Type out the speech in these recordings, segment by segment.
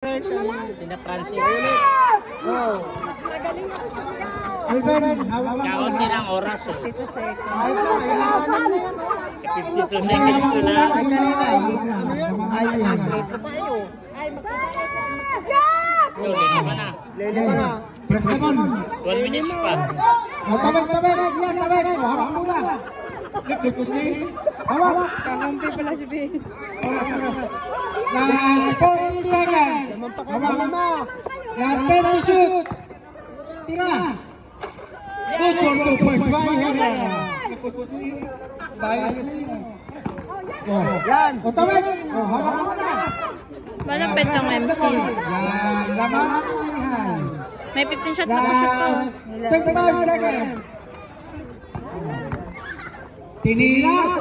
Sila Francis. Oh. Magaling ako sa mga. Alvin, hawak lang. Kaon nilang oras eh. Dito second. Ay, ito. Ilan na yan? 52 seconds ko na. Ay, kanina. Ano yan? Ay, grade pa kayo. Ay, magkakita. Yo, lili pa na. Lele ka na. Press naman. 12 minutes pa. O, tabay. Yan, tabay. O, hawak mo na. Hawak. Kakampi pala si Ben. Oras. Last 40 seconds. Hawak mo. Last 10 to shoot. Tira. Good for 2 points by Herrera. Yan. O, tabay. O, hawak mo na. Malapit ang MC. Yan, laman ang ihan. May 15 shot na shoot ko. 25 seconds. Tinira.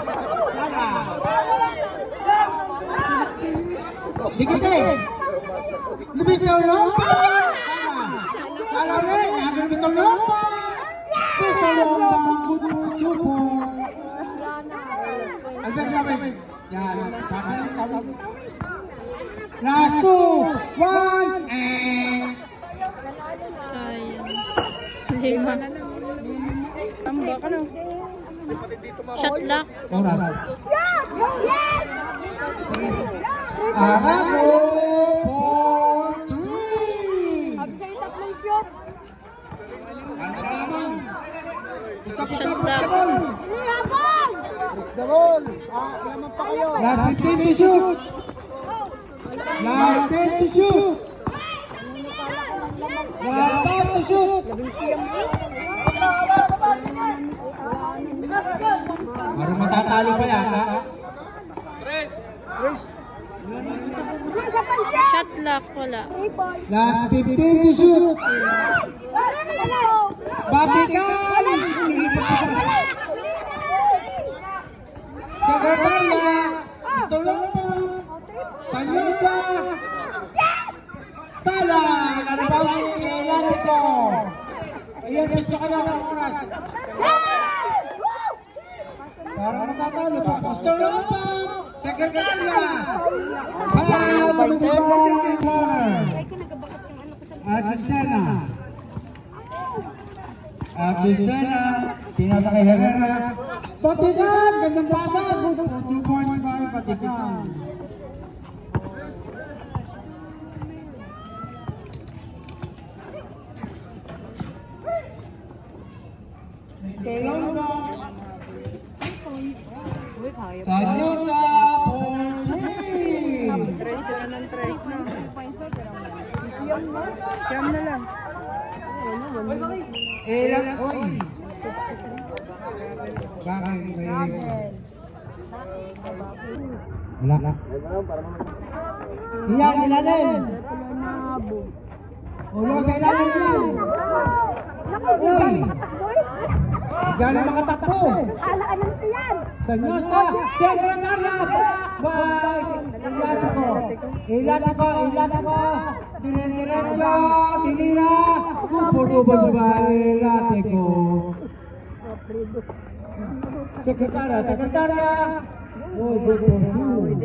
Sala. Dikit eh. Libis na lompa. Sala rin. Libis na lompa. Libis na lompa. Kupo. Alvin. Yan. Sabi. Last 2, 1, and... Sayang. Lima. Tamba ka na. Shot lock. Oras. Arago for 3. Shot lock. Last 15 to shoot. Last 10 to shoot. Last 5 to shoot. Parang matatalo pa yata. Shot lock. Wala. Last 15 to shoot. Babikan! Secretaria! Stolompa! Sanyosa! Sala! Nanabawi ni Latico! Ayan, gusto ka na ng oras. Parang matatalo pa. Stolompa! Secretaria! Halal! Lumitibaw! Corner! Asusena, pinasa kay Herrera. Patikan! Gandang pasa! 2 points by Patikan. Stolompa. Sanyosa for 3. Tres sila ng tres na. Siyam na lang. Ilan? Uy! Bakit kayo? Wala. Iyan, ilalim! Ulo sa ilalim yan! Uy! Diyan ang makatakbo! Sanyosa! Sekretarya! Bye! Ilatico! Diretso! Tinira! Putubos ba Ilatico? Sekretarya! Oh, good for 2.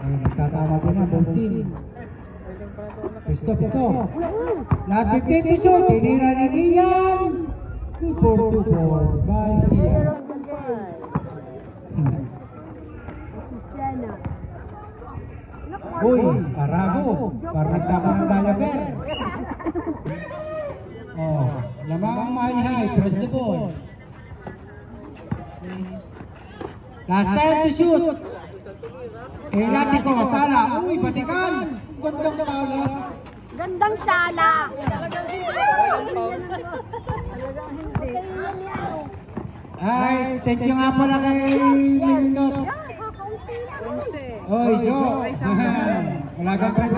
Ay, nagtatawa din na, Bontin. Pisto. Last 15 to shoot. Tinira ni Ian. Good for 2 points by Ian. Uy, Arago. Parang nagtapang ng diaper. Oh, lamang high. Press the ball. Last 10 to shoot. Ilatico, Sala. Uy, Patikan. Gandang Sala. Gandang sala. Ay, thank you nga pala kay Mindot. Oy, Joe. Wala kang friend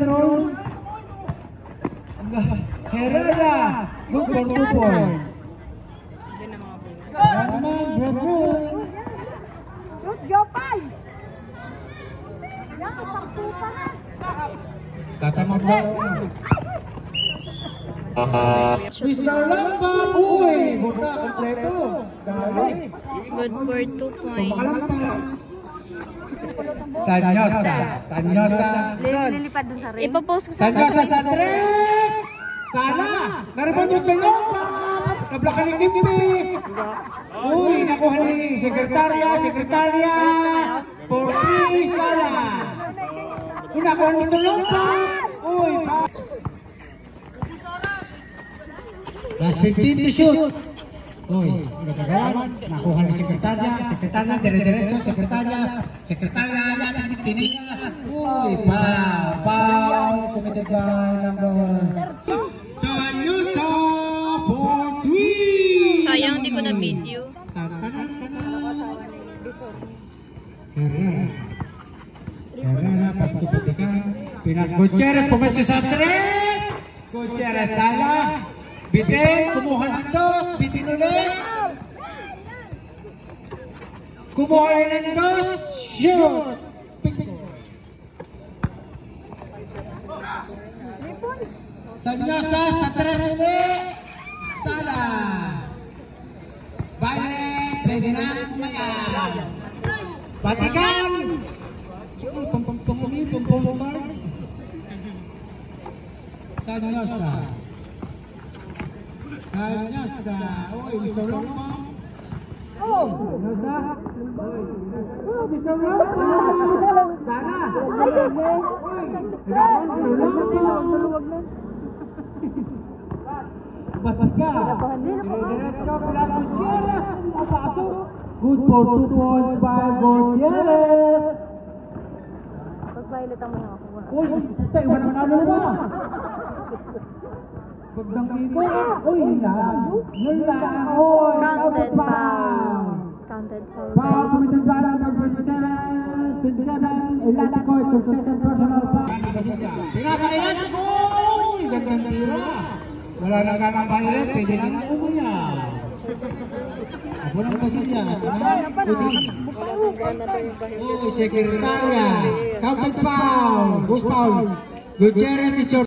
roll. Herrera. Good for 2 points. Wala naman, friend roll. Tatamag daw. Mr. Lamba, uy! Buta, kompleto. Dali. Good for 2 points. Sanyosa. Lilipad dun sa ring. Ipopost ko sa Sanyosa sa 3. Sana. Naripan yung sulong. Nablakan ni Kimpi. Uy, nakuha ni sekretarya. For 3, Sana. Uy, nakuha ni sulong pa. Uy, pa. Last 15 to shoot. Uy, nagagawan. Nakuha ni sekretarya, dire-diretso, sekretarya, natin tinira. Uy, foul, committed by number 1. Sanyosa for 3. Sayang, di ko na video. Herrera, pasto putikan. Pinas Gutierrez, pumesyo sa 3. Gutierrez, Sala. Bitin, kumuha ng 2. Bitin ulit. Kumuha ulit ng 2. Shoot. Sanyosa sa 3 ulit. Sala. Baile, pwede na kumaya. Batikan. Pum. Sanyosa. Uy, bisa lang pa. Sanyosa. Oh, bisa lang pa. Sana. Batika. Diretso, Pilar Gutierrez. Pasok. Good for 2 points by Gutierrez. Pag-violet ang mga ako. Uy, puta, iwan ang ano mo. Pagdang iko. Uy, nula. Uy, Counted foul. Counted foul. Foul committed by number 27, Elatico, it's your second personal foul. Pinakailan ko! Uy, gandang tira. Wala na ka ng bayaran, pwede na na umuya. Ako lang kasi siya. Uy, sekretarya. Counted foul. Goose foul. Gutierrez, it's your